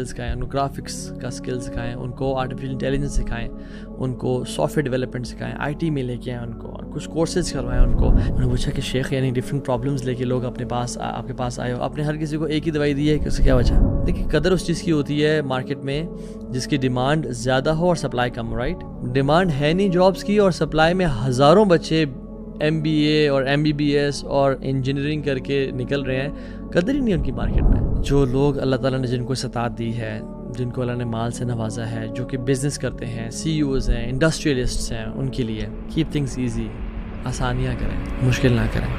سکھائیں, ان کو گرافکس کا اسکل سکھائیں, ان کو آرٹیفیشل انٹیلیجنس سکھائیں, ان کو سافٹ ویئر ڈیولپمنٹ سکھائیں, آئی ٹی میں لے کے آئیں ان کو, اور کچھ کورسز کروائیں ان کو. انہوں نے پوچھا کہ شیخ یعنی ڈفرینٹ پرابلمس لے کے لوگ اپنے پاس آپ کے پاس آئے ہو, آپ نے ہر کسی کو ایک ہی دوائی دی ہے کہ اس کی کیا وجہ؟ دیکھیے قدر اس چیز کی ہوتی ہے مارکیٹ میں جس کی ڈیمانڈ زیادہ ہو اور سپلائی کم, رائٹ. ڈیمانڈ ہے نہیں جابس کی اور سپلائی میں ہزاروں بچے ایم بی اے اور ایم بی بی ایس اور انجینئرنگ کر کے نکل رہے ہیں, قدر ہی نہیں ان کی مارکیٹ میں. جو لوگ اللہ تعالیٰ نے جن کو استطاعت دی ہے, جن کو اللہ نے مال سے نوازا ہے, جو کہ بزنس کرتے ہیں, سی اوز ہیں, انڈسٹریلسٹس ہیں, ان کے لیے کیپ تھنگس ایزی, آسانیاں کریں, مشکل نہ کریں.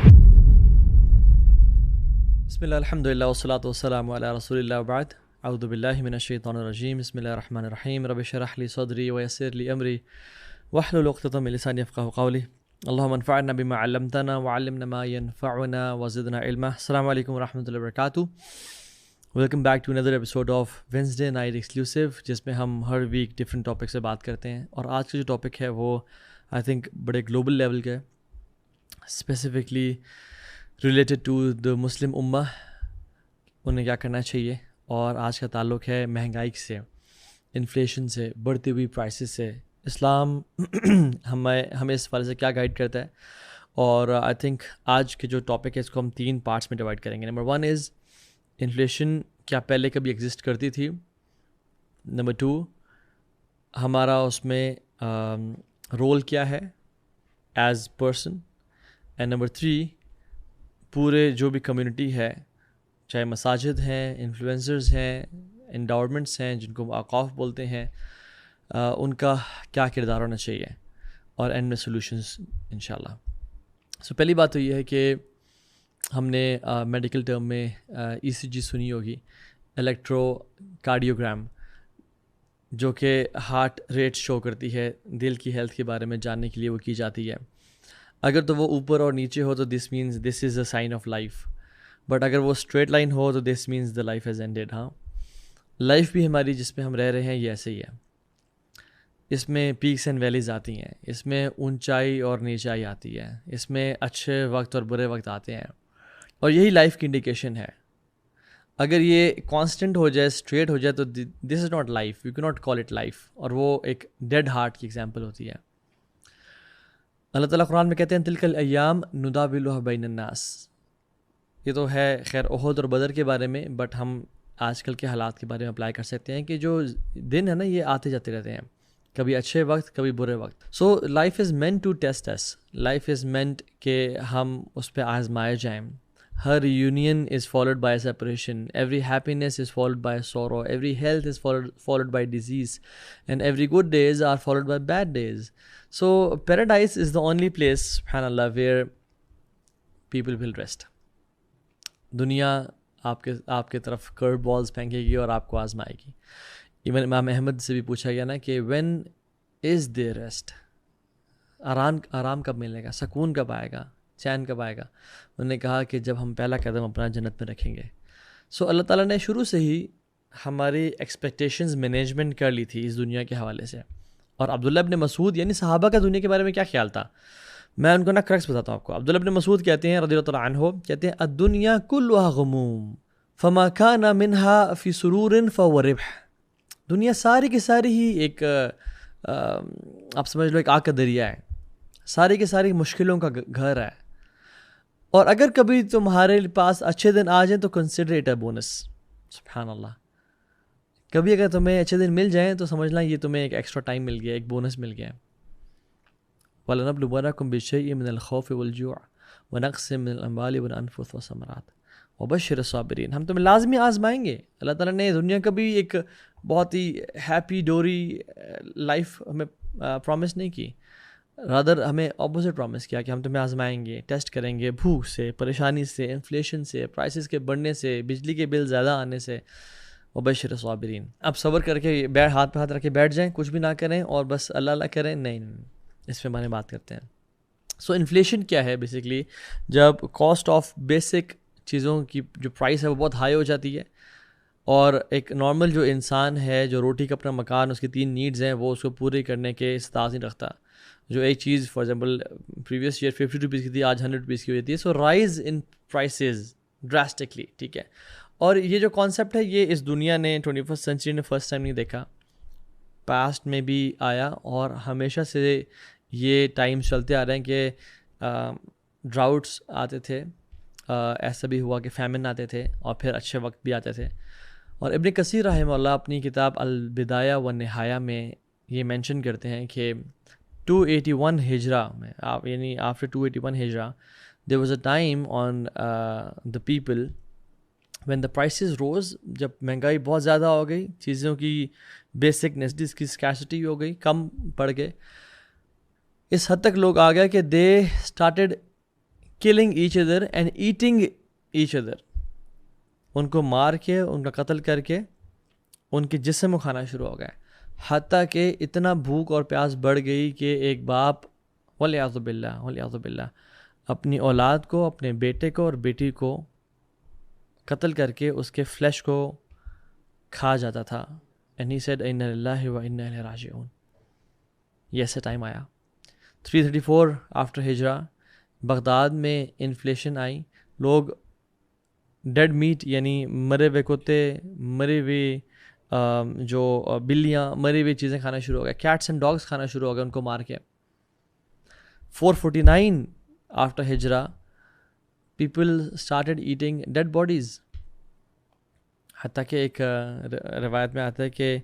بسم اللہ الحمدللہ والصلاۃ والسلام علی رسول اللہ وبعد. اعوذ باللہ من الشیطان الرجیم. بسم اللہ الرحمن الرحیم. رب اشرح لی صدری ویسر لی امری واحلل عقدۃ من لسانی یفقہوا قولی. اللہم انفعنا بما علمتنا وعلمنا ما ينفعنا وزدنا علما. السلام علیکم ورحمۃ اللہ وبرکاتہ. Welcome back to another episode of Wednesday night exclusive, جس میں ہم ہر ویک ڈفرینٹ ٹاپک سے بات کرتے ہیں. اور آج کا جو ٹاپک ہے وہ آئی تھنک بڑے گلوبل لیول کا ہے, اسپیسیفکلی ریلیٹڈ ٹو دا مسلم امہ, انہیں کیا کرنا چاہیے. اور آج کا تعلق ہے مہنگائی سے, انفلیشن سے, بڑھتی ہوئی پرائسز سے. اسلام ہمیں اس حوالے سے کیا گائیڈ کرتا ہے. اور آئی تھنک آج کے جو ٹاپک ہے اس کو ہم 3 پارٹس میں ڈیوائڈ کریں گے. نمبر 1 از انفلیشن کیا پہلے کبھی ایگزسٹ کرتی تھی. نمبر 2 ہمارا اس میں رول کیا ہے ایز پرسن. اینڈ نمبر 3 پورے جو بھی کمیونٹی ہے, چاہے مساجد ہیں, انفلوئنسرز ہیں, انڈاورمنٹس ہیں جن کو اوقاف بولتے ہیں, ان کا کیا کردار ہونا چاہیے, اور اینڈ میں سولوشنز انشاءاللہ. سو پہلی بات تو یہ ہے کہ ہم نے میڈیکل ٹرم میں ای سی جی سنی ہوگی, الیکٹرو کارڈیوگرام, جو کہ ہارٹ ریٹ شو کرتی ہے, دل کی ہیلتھ کے بارے میں جاننے کے لیے وہ کی جاتی ہے. اگر تو وہ اوپر اور نیچے ہو تو this means this is a sign of life, but اگر وہ اسٹریٹ لائن ہو تو this means the life has ended. ہاں, لائف بھی ہماری جس میں ہم رہ رہے ہیں یہ ایسے ہی ہے. اس میں پیکس اینڈ ویلیز آتی ہیں, اس میں اونچائی اور نیچائی آتی ہے, اس میں اچھے وقت اور برے وقت آتے ہیں, اور یہی لائف کی انڈیکیشن ہے. اگر یہ کانسٹنٹ ہو جائے, اسٹریٹ ہو جائے, تو دس از ناٹ لائف, یو کی ناٹ کال اٹ لائف, اور وہ ایک ڈیڈ ہارٹ کی ایگزامپل ہوتی ہے. اللہ تعالیٰ قرآن میں کہتے ہیں تلک الایام نداولها بین الناس. یہ تو ہے خیر احد اور بدر کے بارے میں, بٹ ہم آج کل کے حالات کے بارے میں اپلائی کر سکتے ہیں کہ جو دن ہے نا یہ آتے جاتے رہتے ہیں, کبھی اچھے وقت کبھی برے وقت. So life is meant to test us, life is meant کہ ہم اس پہ آزمائے جائیں. ہر union is followed by separation, every happiness is followed by sorrow, every health is followed by disease, and every good days are followed by bad days. So paradise is the only place سبحان اللہ where people will rest. دنیا آپ کے طرف کرو balls پھینکے گی اور آپ کو آزمائے گی. ایون امام احمد سے بھی پوچھا گیا نا کہ وین از دیر ریسٹ, آرام کب ملے گا, سکون کب آئے گا, چین کب آئے گا. انہوں نے کہا کہ جب ہم پہلا قدم اپنا جنت میں رکھیں گے. سو اللہ تعالیٰ نے شروع سے ہی ہماری ایکسپیکٹیشنز مینجمنٹ کر لی تھی اس دنیا کے حوالے سے. اور عبداللہ ابن مسعود یعنی صحابہ کا دنیا کے بارے میں کیا خیال تھا, میں ان کو نا کرکس بتاتا ہوں آپ کو. عبداللہ ابن مسعود کہتے ہیں رضی اللہ تعالیٰ عنہ, کہتے ہیں الدنیا کلها غموم فما کان منها فی سرور فهو ربح. دنیا ساری کی ساری ہی ایک آپ سمجھ لو ایک آگ کا دریا ہے, ساری کی ساری مشکلوں کا گھر ہے. اور اگر کبھی تمہارے پاس اچھے دن آ جائیں تو کنسیڈر اٹ اے بونس. سبحان اللہ, کبھی اگر تمہیں اچھے دن مل جائیں تو سمجھنا یہ تمہیں ایک ایکسٹرا ٹائم مل گیا, ایک بونس مل گیا. وَلَنَبْلُوَنَّكُمْ بِشَيْءٍ مِّنَ الْخَوْفِ وَالْجُوعِ وَنَقْصٍ مِّنَ الْأَمْوَالِ وَالْأَنفُسِ وَالثَّمَرَاتِ وَبَشِّرِ الصَّابِرِينَ. ہم تمہیں لازمی آزمائیں گے. اللہ تعالیٰ نے دنیا کا بھی ایک بہت ہی ہیپی ڈوری لائف ہمیں پرومس نہیں کی, رادر ہمیں اپوزٹ پرومس کیا کہ ہم تمہیں آزمائیں گے, ٹیسٹ کریں گے, بھوک سے, پریشانی سے, انفلیشن سے, پرائسز کے بڑھنے سے, بجلی کے بل زیادہ آنے سے. وبشر الصابرین. اب صبر کر کے ہاتھ پہ ہاتھ رکھ کے بیٹھ جائیں, کچھ بھی نہ کریں اور بس اللہ اللہ کریں, نہیں, اس پہ ہمارے بات کرتے ہیں. سو انفلیشن کیا ہے بیسکلی, جب کاسٹ آف بیسک چیزوں کی جو پرائس ہے وہ بہت ہائی ہو جاتی ہے, اور ایک نارمل جو انسان ہے جو روٹی کا اپنا مکان, اس کی 3 نیڈز ہیں, وہ اس کو پورے کرنے کے استطاعت نہیں رکھتا. جو ایک چیز for example previous year 50 rupees کی تھی, آج 100 روپیز کی ہو جاتی ہے. So rise in prices drastically, ٹھیک ہے. اور یہ جو کانسیپٹ ہے یہ اس دنیا نے 21st سینچری نے فرسٹ ٹائم نہیں دیکھا، پاسٹ میں بھی آیا اور ہمیشہ سے یہ ٹائم چلتے آ رہے ہیں کہ ڈراؤٹس آتے تھے، ایسا بھی ہوا کہ فیمن آتے تھے اور پھر اچھے وقت بھی آتے تھے. اور ابن کثیر رحمہ اللہ اپنی کتاب البدایہ و نہایہ میں یہ مینشن کرتے ہیں کہ 281 ہجرہ میں یعنی after 281 ہجرہ there was a time on the people when the prices rose، جب مہنگائی بہت زیادہ ہو گئی، چیزوں کی بیسک نیسیٹیز کی اسکیسٹی ہو گئی، کم پڑ گئے، اس حد تک لوگ آ گئے کہ they started killing each other and eating each other، ان کو مار کے، ان کا قتل کر کے ان کے جسم کو کھانا شروع ہو گئے، حتیٰ کہ اتنا بھوک اور پیاس بڑھ گئی کہ ایک باپ والعیاذ باللہ اپنی اولاد کو، اپنے بیٹے کو اور بیٹی کو قتل کر کے اس کے فلیش کو کھا جاتا تھا. and he said اِنَّا لِلَّهِ وَإِنَّا إِلَيْهِ رَاجِعُونَ. یہ ایسا ٹائم آیا. 334 آفٹر ہجرہ بغداد میں انفلیشن آئی، لوگ ڈیڈ میٹ یعنی مرے ہوئے کتے، مرے ہوئے جو بلیاں، مرے ہوئے چیزیں کھانا شروع ہو گئے، کیٹس اینڈ ڈاگس کھانا شروع ہو گئے ان کو مار کے. 449 آفٹر ہجرہ people started eating dead bodies, حتیٰ کہ ایک روایت میں آتا ہے کہ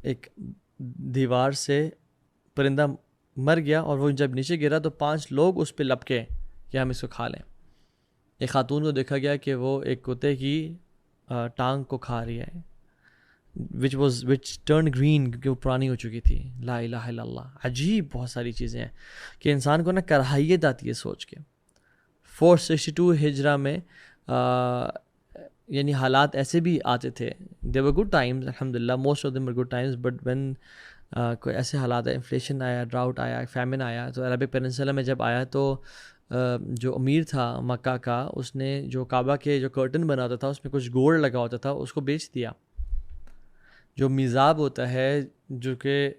ایک دیوار سے پرندہ مر گیا اور وہ جب نیچے گرا تو 5 لوگ اس پہ لپکے کہ ہم اس کو کھا لیں. ایک خاتون کو دیکھا گیا کہ وہ ایک کتے کی ٹانگ کو کھا رہی ہے، which turned green کیونکہ وہ پرانی ہو چکی تھی. لا الہ الا اللہ. عجیب بہت ساری چیزیں ہیں کہ انسان کو نا کراہیت آتی ہے سوچ کے. 462 ہجرہ میں یعنی حالات ایسے بھی آتے تھے. there were good times الحمدللہ، most of them were good times, but when کوئی ایسے حالات ہے، انفلیشن آیا، ڈراؤٹ آیا، فیمن آیا، تو عربک پیننسلا میں جب آیا تو جو امیر تھا مکہ کا، اس نے جو کعبہ کے جو کرٹن بنا ہوتا تھا اس میں کچھ گولڈ لگا ہوتا تھا، اس کو بیچ دیا. جو میزاب ہوتا ہے، جو کہ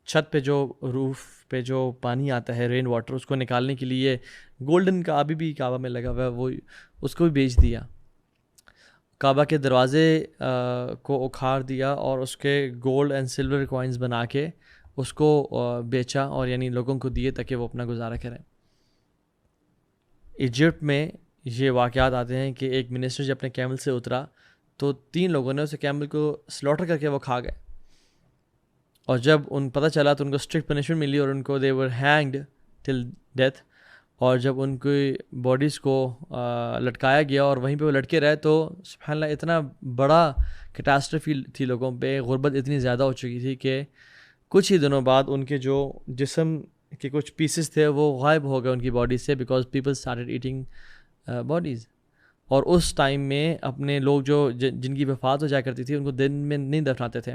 چھت پہ جو روف پہ جو پانی آتا ہے رین واٹر، اس کو نکالنے کے لیے گولڈن کا ابھی بھی کعبہ میں لگا ہوا ہے، وہ اس کو بھی بیچ دیا. کعبہ کے دروازے کو اکھاڑ دیا اور اس کے گولڈ اینڈ سلور کوائنز بنا کے اس کو بیچا اور یعنی لوگوں کو دیے تاکہ وہ اپنا گزارا کریں. ایجپٹ میں یہ واقعات آتے ہیں کہ ایک منسٹر جب اپنے کیمل سے اترا تو 3 لوگوں نے اسے کیمل کو سلاٹر کر کے وہ کھا گئے، اور جب ان پتہ چلا تو ان کو اسٹرکٹ پنشمنٹ ملی اور ان کو they were hanged till death. اور جب ان کی باڈیز کو لٹکایا گیا اور وہیں پہ وہ لٹکے رہے تو سبحان اللہ اتنا بڑا کیٹاسٹرفی تھی لوگوں پہ، غربت اتنی زیادہ ہو چکی تھی کہ کچھ ہی دنوں بعد ان کے جو جسم کے کچھ پیسز تھے وہ غائب ہو گئے ان کی باڈی سے، because people started eating bodies. اور اس ٹائم میں اپنے لوگ جو جن کی وفات ہو جایا کرتی تھی ان کو دن میں نہیں دفناتے تھے،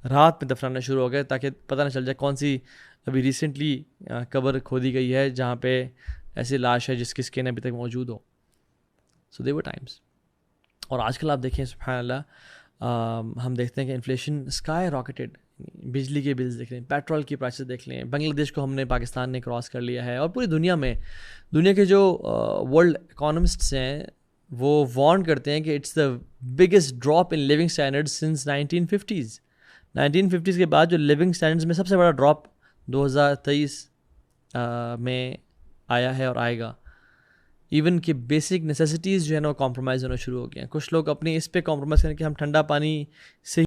رات میں دفنانا شروع ہو گئے تاکہ پتہ نہ چل جائے کون سی ابھی ریسنٹلی قبر کھودی گئی ہے جہاں پہ ایسی لاش ہے جس کی اسکن ابھی تک موجود ہو. سو دے ور ٹائمس. اور آج کل آپ دیکھیں سبحان اللہ، ہم دیکھتے ہیں کہ انفلیشن اسکائی راکٹڈ، بجلی کے بلز دیکھ لیں، پیٹرول کی پرائسز دیکھ لیں، بنگلہ دیش کو ہم نے، پاکستان نے کراس کر لیا ہے، اور پوری دنیا میں دنیا کے جو ورلڈ اکانومسٹس ہیں وہ وارن کرتے ہیں کہ it's the biggest drop in living standard since 1950s. 1950s کے بعد جو لیونگ اسٹینڈرڈز میں سب سے بڑا ڈراپ 2023 میں آیا ہے اور آئے گا. ایون کہ بیسک نیسیسٹیز جو ہے نا وہ کمپرومائز ہونا شروع ہو گئے ہیں. کچھ لوگ اپنی اس پہ کمپرومائز کریں کہ ہم ٹھنڈا پانی سے